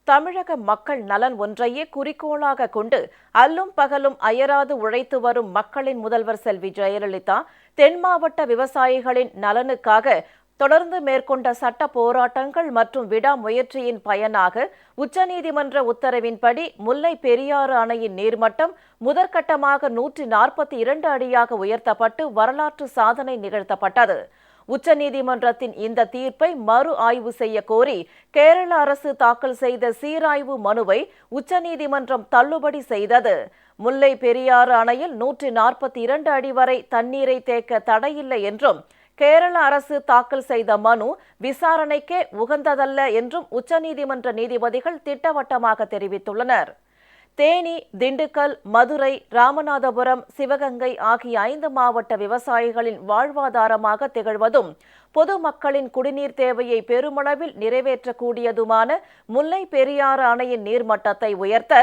தமிழக மக்கள் நலன் ஒன்றையே குறிக்கோளாக கொண்டு அல்லும் பகலும் அயராது உழைத்து வரும் மக்களின் முதல்வர் செல்வி ஜெயலலிதா தென் மாவட்ட விவசாயிகளின் நலனுக்காக தொடர்ந்து மேற்கொண்ட சட்ட போராட்டங்கள் மற்றும் விடாமுயற்சியின் பயனாக உச்சநீதிமன்ற உத்தரவின்படி முல்லை பெரியாறு அணையின் நீர்மட்டம் முதற்கட்டமாக 142 அடியாக உயர்த்தப்பட்டு வரலாற்று சாதனை நிகழ்த்தப்பட்டது. உச்சநீதிமன்றத்தின் இந்த தீர்ப்பை மறு ஆய்வு செய்ய கோரி கேரள அரசு தாக்கல் செய்த சீராய்வு மனுவை உச்சநீதிமன்றம் தள்ளுபடி செய்தது. முல்லை பெரியாறு அணையில் 142 அடி வரை தண்ணீரை தேக்க தடையில்லை என்றும் கேரள அரசு தாக்கல் செய்த மனு விசாரணைக்கே உகந்ததல்ல என்றும் உச்சநீதிமன்ற நீதிபதிகள் திட்டவட்டமாக தெரிவித்துள்ளனர். தேனி, திண்டுக்கல், மதுரை, ராமநாதபுரம், சிவகங்கை ஆகிய 5 மாவட்ட விவசாயிகளின் வாழ்வாதாரமாக திகழ்வதும் பொதுமக்களின் குடிநீர் தேவையை பெருமளவில் நிறைவேற்றக்கூடியதுமான முல்லை பெரியாறு அணையின் நீர்மட்டத்தை உயர்த்த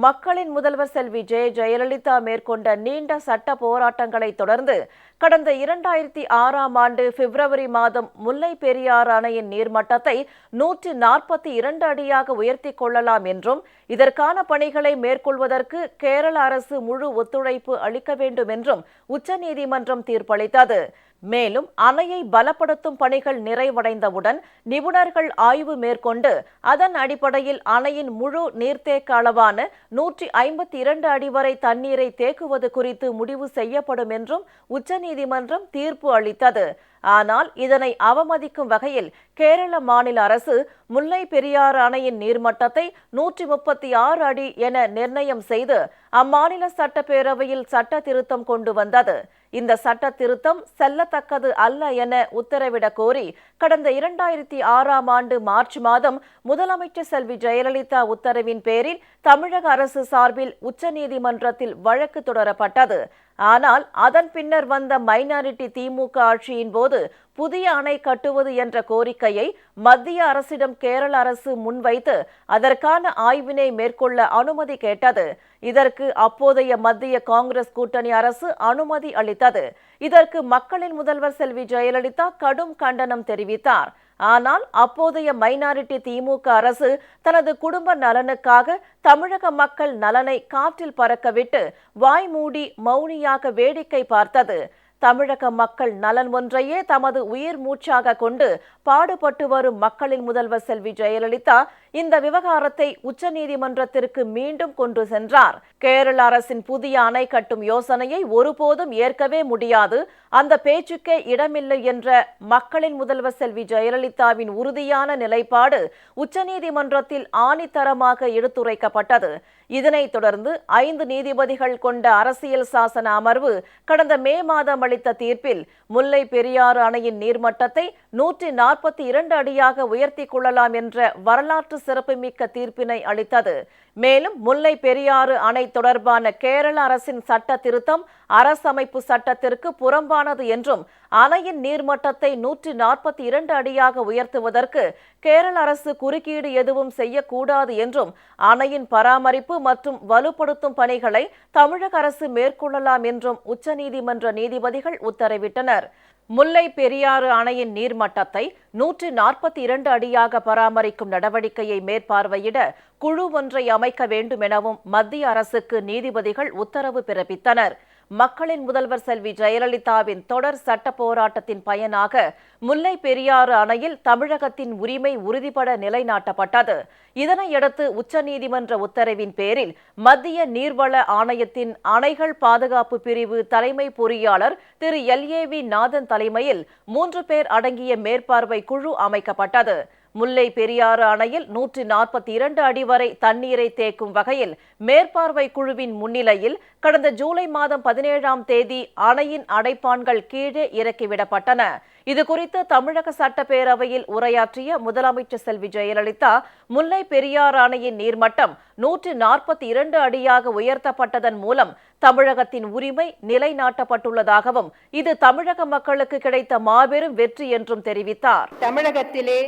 மக்களின் முதல்வர் செல்வி ஜெயலலிதா மேற்கொண்ட நீண்ட சட்ட போராட்டங்களை தொடர்ந்து கடந்த 2006ஆம் ஆண்டு பிப்ரவரி மாதம் முல்லை பெரியாறு அணையின் நீர்மட்டத்தை 142 அடியாக உயர்த்திக் கொள்ளலாம் என்றும் இதற்கான பணிகளை மேற்கொள்வதற்கு கேரள அரசு முழு ஒத்துழைப்பு அளிக்க வேண்டும் என்றும் உச்சநீதிமன்றம் தீர்ப்பளித்தது. மேலும் அணையை பலப்படுத்தும் பணிகள் நிறைவடைந்தவுடன் நிபுணர்கள் ஆய்வு மேற்கொண்டு அதன் அடிப்படையில் அணையின் முழு நீர்த்தேக்க அளவான 152 அடி வரை தண்ணீரை தேக்குவது குறித்து முடிவு செய்யப்படும் என்றும் உச்சநீதிமன்றம் தீர்ப்பு அளித்தது. ஆனால் இதனை அவமதிக்கும் வகையில் கேரள மாநில அரசு முல்லை பெரியாறு அணையின் நீர்மட்டத்தை 136 அடி என நிர்ணயம் செய்து அம்மாநில சட்டப்பேரவையில் சட்ட திருத்தம் கொண்டு வந்தது. இந்த சட்ட திருத்தம் செல்லத்தக்கது அல்ல என உத்தரவிட கோரி கடந்த 2006ஆம் ஆண்டு மார்ச் மாதம் முதலமைச்சர் செல்வி ஜெயலலிதா உத்தரவின் பேரில் தமிழக அரசு சார்பில் உச்சநீதிமன்றத்தில் வழக்கு தொடரப்பட்டது. ஆனால் அதன் பின்னர் வந்த மைனாரிட்டி திமுக ஆட்சியின் போது புதிய அணை கட்டுவது என்ற கோரிக்கையை மத்திய அரசிடம் கேரள அரசு முன்வைத்து அதற்கான ஆய்வினை மேற்கொள்ள அனுமதி கேட்டது. இதற்கு அப்போதைய மத்திய காங்கிரஸ் கூட்டணி அரசு அனுமதி அளித்தது. இதற்கு மக்களின் முதல்வர் செல்வி ஜெயலலிதா கடும் கண்டனம் தெரிவித்தார். ஆனால் அப்போதைய மைனாரிட்டி திமுக அரசு தனது குடும்ப நலனுக்காக தமிழக மக்கள் நலனை காற்றில் பறக்கவிட்டு வாய்மூடி மௌனியாக வேடிக்கை பார்த்தது. தமிழக மக்கள் நலன் ஒன்றையே தமது உயிர் மூச்சாக கொண்டு பாடுபட்டு வரும் மக்களின் முதல்வர் செல்வி ஜெயலலிதா இந்த விவகாரத்தை உச்சநீதிமன்றத்திற்கு மீண்டும் கொண்டு சென்றார். கேரள அரசின் புதிய அணை கட்டும் யோசனையை ஒருபோதும் ஏற்கவே முடியாது, அந்த பேச்சுக்கே இடமில்லை என்ற மக்களின் முதல்வர் செல்வி ஜெயலலிதாவின் உறுதியான நிலைப்பாடு உச்சநீதிமன்றத்தில் ஆணித்தரமாக எடுத்துரைக்கப்பட்டது. இதனைத் தொடர்ந்து 5 நீதிபதிகள் கொண்ட அரசியல் சாசன அமர்வு கடந்த மே மாதம் அளித்த தீர்ப்பில் முல்லை பெரியாறு அணையின் நீர்மட்டத்தை 142 அடியாக உயர்த்திக் கொள்ளலாம் என்ற வரலாற்று சிறப்புமிக்க தீர்ப்பினை அளித்தது. மேலும் முல்லை பெரியாறு அணை தொடர்பான கேரள அரசின் சட்ட திருத்தம் அரசமைப்பு சட்டத்திற்கு புறம்பானது என்றும் அணையின் நீர்மட்டத்தை 142 அடியாக உயர்த்துவதற்கு கேரள அரசு குறுக்கீடு எதுவும் செய்யக்கூடாது என்றும் அணையின் பராமரிப்பு மற்றும் வலுப்படுத்தும் பணிகளை தமிழக அரசு மேற்கொள்ளலாம் என்றும் உச்சநீதிமன்ற நீதிபதிகள் உத்தரவிட்டனர். முல்லை பெரியாறு அணையின் நீர்மட்டத்தை 142 அடியாக பராமரிக்கும் நடவடிக்கையை மேற்பார்வையிட குழு ஒன்றை அமைக்க வேண்டும் எனவும் மத்திய அரசுக்கு நீதிபதிகள் உத்தரவு பிறப்பித்தனர். மக்களின் முதல்வர் செல்வி ஜெயலலிதாவின் தொடர் சட்ட போராட்டத்தின் பயனாக முல்லை பெரியாறு அணையில் தமிழகத்தின் உரிமை உறுதிபட நிலைநாட்டப்பட்டது. இதனையடுத்து உச்சநீதிமன்ற உத்தரவின் பேரில் மத்திய நீர்வள ஆணையத்தின் அணைகள் பாதுகாப்பு பிரிவு தலைமை பொறியாளர் திரு LAV நாதன் தலைமையில் 3 பேர் அடங்கிய மேற்பார்வை குழு அமைக்கப்பட்டது. முல்லை பெரியாறு அணையில் 142 அடி வரை தண்ணீரை தேக்கும் வகையில் மேற்பார்வை குழுவின் முன்னிலையில் கடந்த ஜூலை மாதம் 17ஆம் தேதி அணையின் அடைப்பான்கள் கீழே இறக்கிவிடப்பட்டன. இதுகுறித்து தமிழக சட்டப்பேரவையில் உரையாற்றிய முதலமைச்சர் செல்வி ஜெயலலிதா முல்லை பெரியாறு அணையின் நீர்மட்டம் 142 அடியாக உயர்த்தப்பட்டதன் மூலம் தமிழகத்தின் உரிமை நிலைநாட்டப்பட்டுள்ளதாகவும் இது தமிழக மக்களுக்கு கிடைத்த மாபெரும் வெற்றி என்றும் தெரிவித்தார். தமிழகத்திலே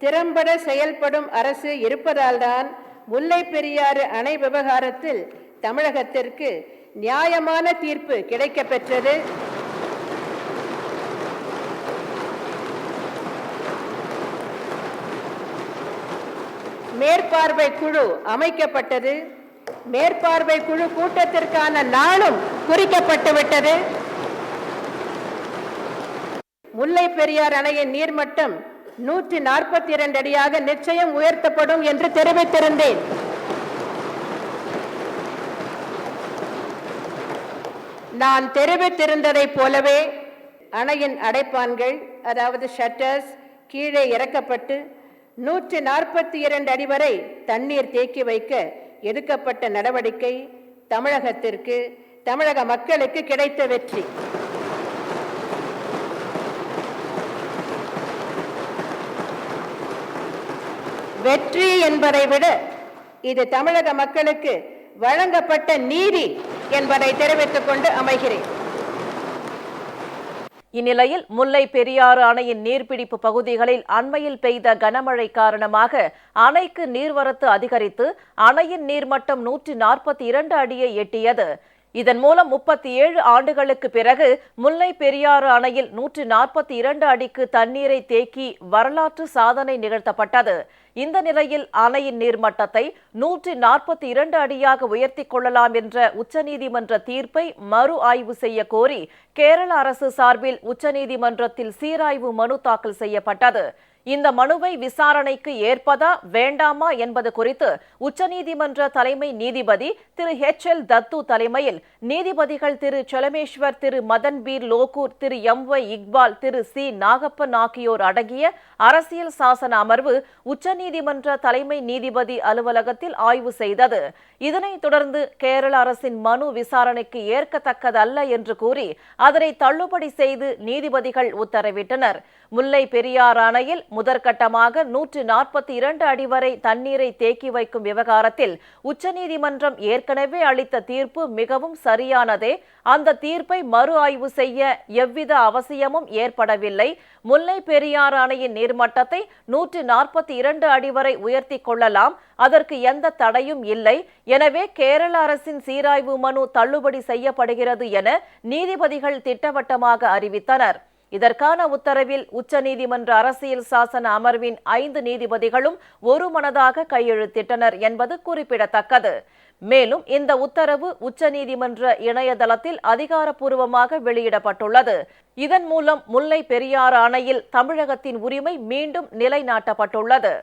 திறம்பட செயல்படும் அரசு இருப்பதால்தான் முல்லை பெரியாறு அணை விவகாரத்தில் தமிழகத்திற்கு நியாயமான தீர்ப்பு கிடைக்கப்பெற்றது. மேற்பார்வை குழு அமைக்கப்பட்டது. மேற்பார்வை குழு கூட்டத்திற்கான நாளும் குறிக்கப்பட்டுவிட்டது. முல்லை பெரியாறு அணையின் நீர்மட்டம் 142 அடியாக நிச்சயம் உயர்த்தப்படும் என்று தெரிவித்திருந்தேன். நான் தெரிவித்திருந்ததைப் போலவே அணையின் அடைப்பான்கள், அதாவது ஷட்டர்ஸ், கீழே இறக்கப்பட்டு 142 அடி வரை தண்ணீர் தேக்கி வைக்க எடுக்கப்பட்ட நடவடிக்கை தமிழகத்திற்கு, தமிழக மக்களுக்கு கிடைத்த வெற்றி. வெற்றி என்பதை விட இது தமிழக மக்களுக்கு வழங்கப்பட்ட நீதி என்பதை தெரிவித்துக் கொண்டு அமைகிறேன். இந்நிலையில் முல்லை பெரியாறு அணையின் நீர்பிடிப்பு பகுதிகளில் அண்மையில் பெய்த கனமழை காரணமாக அணைக்கு நீர்வரத்து அதிகரித்து அணையின் நீர்மட்டம் 142 அடியை எட்டியது. இதன் மூலம் 37 ஆண்டுகளுக்கு பிறகு முல்லை பெரியாறு அணையில் 142 அடிக்கு தண்ணீரை தேக்கி வரலாற்று சாதனை நிகழ்த்தப்பட்டது. இந்த நிலையில் அணையின் நீர்மட்டத்தை 142 அடியாக உயர்த்திக் கொள்ளலாம் என்ற உச்சநீதிமன்ற தீர்ப்பை மறு ஆய்வு செய்ய கோரி கேரள அரசு சார்பில் உச்சநீதிமன்றத்தில் சீராய்வு மனு தாக்கல் செய்யப்பட்டது. இந்த மனுவை விசாரணைக்கு ஏற்பதா வேண்டாமா என்பது குறித்து உச்சநீதிமன்ற தலைமை நீதிபதி திரு HL தத்து தலைமையில் நீதிபதிகள் திரு செலமேஸ்வர், திரு மதன்பீர் லோகூர், திரு MY Iqbal, Thiru C Nagappan ஆகியோர் அடங்கிய அரசியல் சாசன அமர்வு உச்சநீதிமன்ற தலைமை நீதிபதி அலுவலகத்தில் ஆய்வு செய்தது. இதனைத் தொடர்ந்து கேரள அரசின் மனு விசாரணைக்கு ஏற்கத்தக்கதல்ல என்று கூறி அதனை தள்ளுபடி செய்து நீதிபதிகள் உத்தரவிட்டனர். முல்லை பெரியாறு அணையில் முதற்கட்டமாக 142 அடி வரை தண்ணீரை தேக்கி வைக்கும் விவகாரத்தில் உச்சநீதிமன்றம் ஏற்கனவே அளித்த தீர்ப்பு மிகவும் சரியானதே. அந்த தீர்ப்பை மறு ஆய்வு செய்ய எவ்வித அவசியமும் ஏற்படவில்லை. முல்லை பெரியாறு அணையின் நீர்மட்டத்தை 142 அடி வரை உயர்த்தி கொள்ளலாம், அதற்கு எந்த தடையும் இல்லை. எனவே கேரள அரசின் சீராய்வு மனு தள்ளுபடி செய்யப்படுகிறது என நீதிபதிகள் திட்டவட்டமாக அறிவித்தனர். இதற்கான உத்தரவில் உச்சநீதிமன்ற அரசியல் சாசன அமர்வின் 5 நீதிபதிகளும் ஒருமனதாக கையெழுத்திட்டனர் என்பது குறிப்பிடத்தக்கது. மேலும் இந்த உத்தரவு உச்சநீதிமன்ற இணையதளத்தில் அதிகாரப்பூர்வமாக வெளியிடப்பட்டுள்ளது. இதன் மூலம் முல்லை பெரியாறு அணையில் தமிழகத்தின் உரிமை மீண்டும் நிலைநாட்டப்பட்டுள்ளது.